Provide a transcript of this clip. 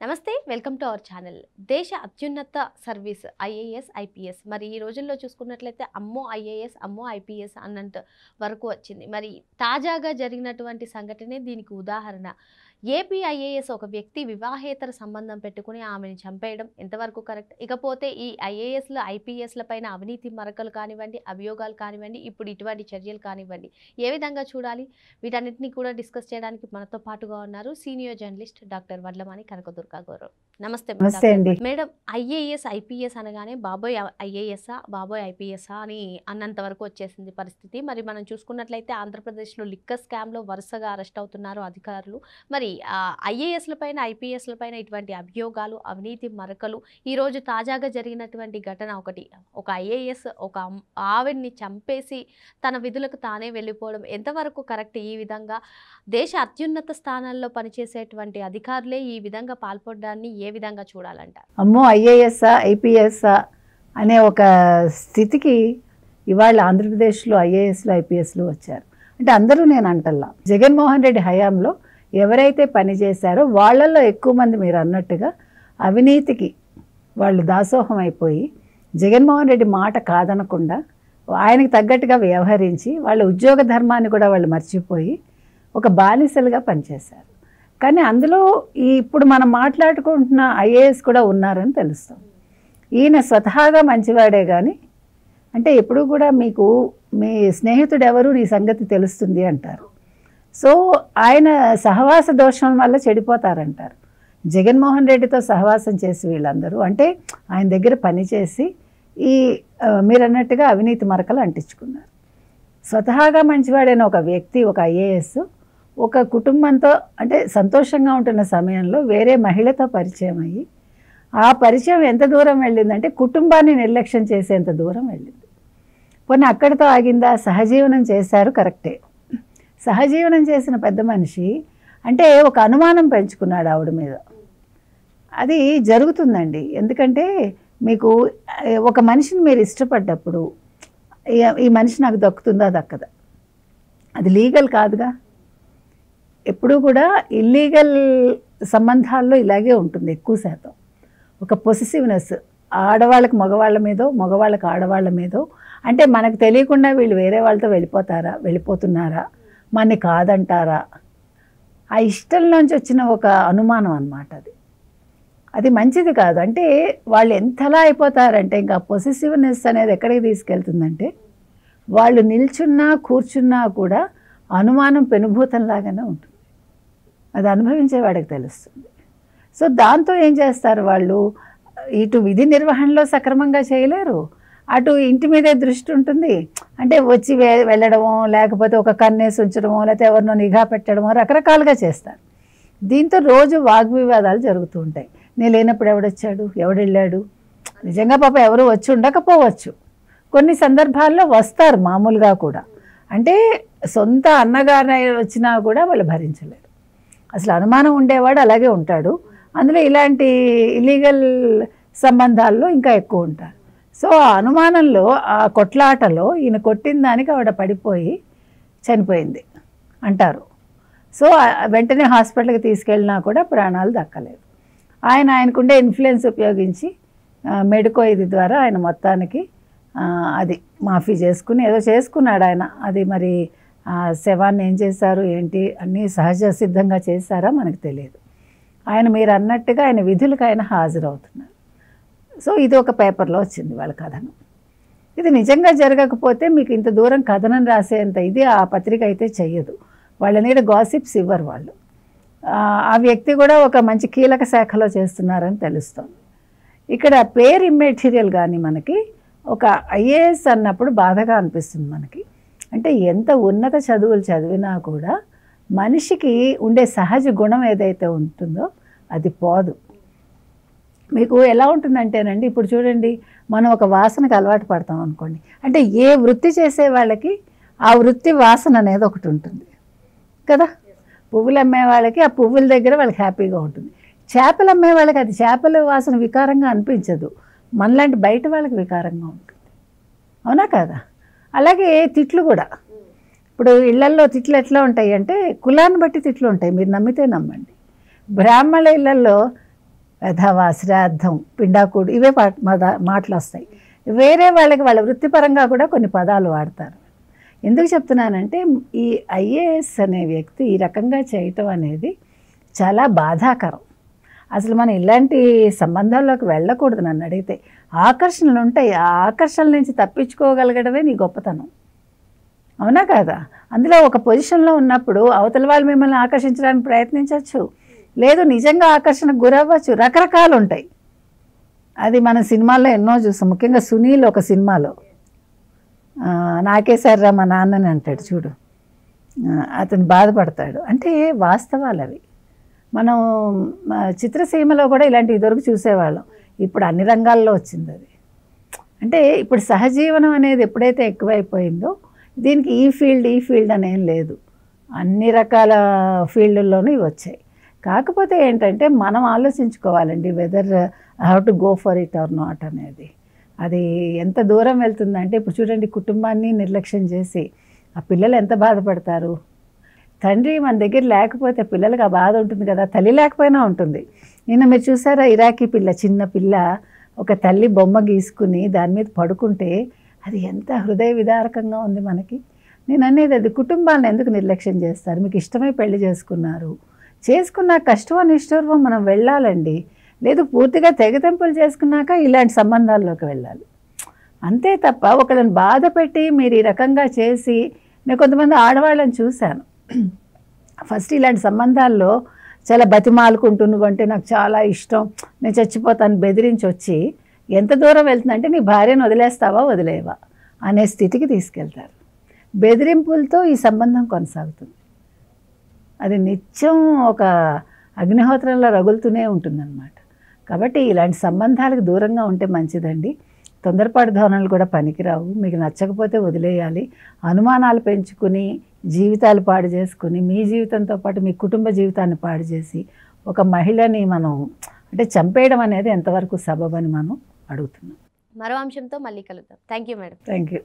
నమస్తే, welcome to our channel. దేశ అత్యున్నత సర్వీస్ ఐఏఎస్ ఐపీఎస్ మరి ఈ రోజుల్లో చూసుకున్నట్లయితే అమ్మో ఐఏఎస్ అమ్మో ఐపీఎస్ అన్నంత వరకు వచ్చింది. మరి తాజాగా జరిగినటువంటి సంఘటనే దీనికి ఉదాహరణ. ఏపీ ఐఏఎస్ ఒక వ్యక్తి వివాహేతర సంబంధం పెట్టుకుని ఆమెను చంపేయడం ఎంతవరకు కరెక్ట్? ఇకపోతే ఈ ఐఏఎస్లు ఐపీఎస్ల పైన అవినీతి మరకలు కానివ్వండి, అభియోగాలు కానివ్వండి, ఇప్పుడు ఇటువంటి చర్యలు కానివ్వండి, ఏ విధంగా చూడాలి? వీటన్నిటిని కూడా డిస్కస్ చేయడానికి మనతో పాటుగా ఉన్నారు senior journalist doctor Vadlamani Kanakadurga గారు. నమస్తే అండి మేడం. ఐఏఎస్ ఐపీఎస్ అనగానే బాబోయ్ ఐఏఎస్ఆ బాబోయ్ ఐపీఎస్ఆ అని అన్నంత వరకు వచ్చేసింది పరిస్థితి. మరి మనం చూసుకున్నట్లయితే ఆంధ్రప్రదేశ్లో లిక్కర్ స్కామ్లో వరుసగా అరెస్ట్ అవుతున్నారు అధికారులు. మరి ఐఏఎస్ల పైన ఐపీఎస్ల పైన ఇటువంటి అభియోగాలు, అవినీతి మరకలు, ఈరోజు తాజాగా జరిగినటువంటి ఘటన ఒక ఐఏఎస్ ఒక ఆవిడ్ని చంపేసి తన విధులకు తానే వెళ్ళిపోవడం ఎంతవరకు కరెక్ట్? ఈ విధంగా దేశ అత్యున్నత స్థానాల్లో పనిచేసేటువంటి అధికారులే ఈ విధంగా పాల్పడడాన్ని ఏ విధంగా చూడాలంటారు? అమ్మో ఐఏఎస్ ఐపీఎస్ అనే ఒక స్థితికి ఇవాళ ఆంధ్రప్రదేశ్లో ఐఏఎస్లు ఐపీఎస్లు వచ్చారు. అంటే అందరూ నేను అంటల్లా, జగన్మోహన్ రెడ్డి హయాంలో ఎవరైతే పనిచేశారో వాళ్ళల్లో ఎక్కువ మంది మీరు అన్నట్టుగా అవినీతికి వాళ్ళు దాసోహం అయిపోయి జగన్మోహన్ రెడ్డి మాట కాదనకుండా ఆయనకు తగ్గట్టుగా వ్యవహరించి వాళ్ళ ఉద్యోగ ధర్మాన్ని కూడా వాళ్ళు మర్చిపోయి ఒక బానిసలుగా పనిచేశారు. కానీ అందులో ఇప్పుడు మనం మాట్లాడుకుంటున్న ఐఏఎస్ కూడా ఉన్నారని తెలుస్తాం. ఈయన స్వతహాగా మంచివాడే కానీ అంటే ఎప్పుడు కూడా మీకు మీ స్నేహితుడు ఎవరు నీ సంగతి తెలుస్తుంది అంటారు. సో ఆయన సహవాస దోషం వల్ల చెడిపోతారంటారు. జగన్మోహన్ రెడ్డితో సహవాసం చేసి వీళ్ళందరూ అంటే ఆయన దగ్గర పనిచేసి ఈ మీరు అన్నట్టుగా అవినీతి మరకలు అంటించుకున్నారు. స్వతహాగా మంచివాడైన ఒక వ్యక్తి, ఒక ఐఏఎస్ ఒక కుటుంబంతో అంటే సంతోషంగా ఉంటున్న సమయంలో వేరే మహిళతో పరిచయం అయ్యి ఆ పరిచయం ఎంత దూరం వెళ్ళిందంటే కుటుంబాన్ని నిర్లక్ష్యం చేసేంత దూరం వెళ్ళింది. పోనీ అక్కడితో ఆగిందా? సహజీవనం చేశారు, కరెక్టే. సహజీవనం చేసిన పెద్ద మనిషి అంటే ఒక అనుమానం పెంచుకున్నాడు ఆవిడ మీద. అది జరుగుతుందండి. ఎందుకంటే మీకు ఒక మనిషిని మీరు ఇష్టపడ్డప్పుడు ఈ మనిషి నాకు దక్కుతుందా దక్కదా, అది లీగల్ కాదుగా. ఎప్పుడూ కూడా ఇల్లీగల్ సంబంధాల్లో ఇలాగే ఉంటుంది ఎక్కువ శాతం. ఒక పొసెసివ్నెస్ ఆడవాళ్ళకి మగవాళ్ళ మీదో, మగవాళ్ళకి ఆడవాళ్ళ మీదో, అంటే మనకు తెలియకుండా వీళ్ళు వేరే వాళ్ళతో వెళ్ళిపోతున్నారా, మనని కాదంటారా, ఆ ఇష్టంలోంచి వచ్చిన ఒక అనుమానం అన్నమాట. అది మంచిది కాదు. అంటే వాళ్ళు ఎంతలా అయిపోతారంటే ఇంకా పొసెసివ్నెస్ అనేది ఎక్కడికి తీసుకెళ్తుందంటే వాళ్ళు నిల్చున్నా కూర్చున్నా కూడా అనుమానం పెనుభూతంలాగానే ఉంటుంది. అది అనుభవించేవాడికి తెలుస్తుంది. సో దాంతో ఏం చేస్తారు వాళ్ళు, ఇటు విధి నిర్వహణలో సక్రమంగా చేయలేరు, అటు ఇంటి మీదే దృష్టి ఉంటుంది. అంటే వచ్చి వెళ్ళడమో, లేకపోతే ఒక కన్నేసి ఉంచడమో, లేకపోతే ఎవరినో నిఘా పెట్టడమో రకరకాలుగా చేస్తారు. దీంతో రోజు వాగ్వివాదాలు జరుగుతూ ఉంటాయి. నేను లేనప్పుడు ఎవడొచ్చాడు, ఎవడెళ్ళాడు, నిజంగా పాప ఎవరు వచ్చి ఉండకపోవచ్చు, కొన్ని సందర్భాల్లో వస్తారు మామూలుగా కూడా. అంటే సొంత అన్నగారు వచ్చినా కూడా వాళ్ళు భరించలేరు. అసలు అనుమానం ఉండేవాడు అలాగే ఉంటాడు. అందులో ఇలాంటి ఇల్లీగల్ సంబంధాల్లో ఇంకా ఎక్కువ ఉంటారు. సో ఆ అనుమానంలో, ఆ కొట్లాటలో ఈయన కొట్టిన దానికి ఆవిడ పడిపోయి చనిపోయింది అంటారు. సో వెంటనే హాస్పిటల్కి తీసుకెళ్ళినా కూడా ప్రాణాలు దక్కలేదు. ఆయనకుండే ఇన్ఫ్లుయెన్స్ ఉపయోగించి మెడికో ఇది ద్వారా ఆయన మొత్తానికి అది మాఫీ చేసుకుని ఏదో చేసుకున్నాడు ఆయన. అది మరి శవాన్ని ఏం చేశారు ఏంటి అన్నీ సహజ సిద్ధంగా చేశారా మనకు తెలియదు. ఆయన మీరు అన్నట్టుగా ఆయన విధులకు ఆయన హాజరవుతున్నారు. సో ఇది ఒక పేపర్లో వచ్చింది వాళ్ళ కథనం. ఇది నిజంగా జరగకపోతే మీకు ఇంత దూరం కథనం రాసేంత ఇది ఆ పత్రిక అయితే చెయ్యదు. వాళ్ళ మీద గాసిప్స్ ఇవ్వరు వాళ్ళు. ఆ వ్యక్తి కూడా ఒక మంచి కీలక శాఖలో చేస్తున్నారని తెలుస్తుంది. ఇక్కడ పేరు ఇమ్మెటీరియల్ కానీ మనకి ఒక ఐఏఎస్ అన్నప్పుడు బాధగా అనిపిస్తుంది మనకి. అంటే ఎంత ఉన్నత చదువులు చదివినా కూడా మనిషికి ఉండే సహజ గుణం ఏదైతే ఉంటుందో అది పోదు. మీకు ఎలా ఉంటుందంటేనండి, ఇప్పుడు చూడండి, మనం ఒక వాసనకు అలవాటు పడతాం అనుకోండి. అంటే ఏ వృత్తి చేసే వాళ్ళకి ఆ వృత్తి వాసన అనేది ఒకటి ఉంటుంది కదా. పువ్వులు అమ్మే వాళ్ళకి ఆ పువ్వుల దగ్గర వాళ్ళకి హ్యాపీగా ఉంటుంది. చేపలు అమ్మే వాళ్ళకి అది చేపల వాసన వికారంగా అనిపించదు, మనలాంటి బయట వాళ్ళకి వికారంగా ఉంటుంది. అవునా కదా? అలాగే తిట్లు కూడా. ఇప్పుడు ఇళ్లల్లో తిట్లు ఎట్లా ఉంటాయి అంటే కులాన్ని బట్టి తిట్లు ఉంటాయి. మీరు నమ్మితే నమ్మండి. బ్రాహ్మణ ఇళ్లల్లో వెధవ, శ్రాద్ధం, పిండాకుడు ఇవే మాటలు వస్తాయి. వేరే వాళ్ళకి వాళ్ళ వృత్తిపరంగా కూడా కొన్ని పదాలు వాడతారు. ఎందుకు చెప్తున్నానంటే ఈ ఐఏఎస్ అనే వ్యక్తి ఈ రకంగా చేయటం అనేది చాలా బాధాకరం. అసలు మనం ఇలాంటి సంబంధాల్లోకి వెళ్ళకూడదు. నన్ను అడిగితే ఆకర్షణలు ఉంటాయి, ఆ ఆకర్షణల నుంచి తప్పించుకోగలగడమే నీ గొప్పతనం, అవునా కాదా? అందులో ఒక పొజిషన్లో ఉన్నప్పుడు అవతల వాళ్ళు మిమ్మల్ని ఆకర్షించడానికి ప్రయత్నించవచ్చు, లేదు నిజంగా ఆకర్షణకు గురవ్వచ్చు, రకరకాలు ఉంటాయి. అది మన సినిమాల్లో ఎన్నో చూస్తాం. ముఖ్యంగా సునీల్ ఒక సినిమాలో నాకేసారా మా నాన్నని అంటాడు చూడు, అతను బాధపడతాడు. అంటే వాస్తవాలు అవి. మనం చిత్రసీమలో కూడా ఇలాంటివి ఇదివరకు చూసేవాళ్ళం, ఇప్పుడు అన్ని రంగాల్లో వచ్చింది అది. అంటే ఇప్పుడు సహజీవనం అనేది ఎప్పుడైతే ఎక్కువైపోయిందో దీనికి ఈ ఫీల్డ్ అనేం లేదు, అన్ని రకాల ఫీల్డ్ల్లోనూ ఇవి వచ్చాయి. కాకపోతే ఏంటంటే మనం ఆలోచించుకోవాలండి whether how to go for it or not అనేది. అది ఎంత దూరం వెళ్తుందంటే ఇప్పుడు చూడండి, కుటుంబాన్ని నిర్లక్ష్యం చేసి ఆ పిల్లలు ఎంత బాధపడతారు. తండ్రి మన దగ్గర లేకపోతే పిల్లలకు ఆ బాధ ఉంటుంది కదా, తల్లి లేకపోయినా ఉంటుంది. నిన్న మీరు చూసారా, ఇరాకీ పిల్ల, చిన్న పిల్ల ఒక తల్లి బొమ్మ గీసుకుని దాని మీద పడుకుంటే అది ఎంత హృదయ విదారకంగా ఉంది మనకి. నేను అనేది అది కుటుంబాలను ఎందుకు నిర్లక్ష్యం చేస్తారు? మీకు ఇష్టమై పెళ్లి చేసుకున్న కష్టం నిష్ఠూర్వం మనం వెళ్ళాలండి. లేదు పూర్తిగా తెగతెంపులు చేసుకున్నాక ఇలాంటి సంబంధాల్లోకి వెళ్ళాలి, అంతే తప్ప ఒకళ్ళని బాధ పెట్టి మీరు ఈ రకంగా చేసి. నేను కొంతమంది ఆడవాళ్ళని చూశాను, ఫస్ట్ ఇలాంటి సంబంధాల్లో చాలా బతిమాలుకుంటూ నువ్వంటే నాకు చాలా ఇష్టం, నేను చచ్చిపోతాను బెదిరించి వచ్చి ఎంత దూరం వెళ్తుందంటే నీ భార్యను వదిలేస్తావా వదిలేవా అనే స్థితికి తీసుకెళ్తారు. బెదిరింపులతో ఈ సంబంధం కొనసాగుతుంది. అది నిత్యం ఒక అగ్నిహోత్రంలో రగులుతూనే ఉంటుందన్నమాట. కాబట్టి ఇలాంటి సంబంధాలకు దూరంగా ఉంటే మంచిదండి. తొందరపాటు ధోరణులు కూడా పనికిరావు. మీకు నచ్చకపోతే వదిలేయాలి. అనుమానాలు పెంచుకుని జీవితాలు పాడు చేసుకుని మీ జీవితంతో పాటు మీ కుటుంబ జీవితాన్ని పాడు చేసి ఒక మహిళని మనం అంటే చంపేయడం అనేది ఎంతవరకు సబబని మనం అడుగుతున్నాం. మరో అంశంతో మళ్ళీ కలుద్దాం. Thank you madam. Thank you.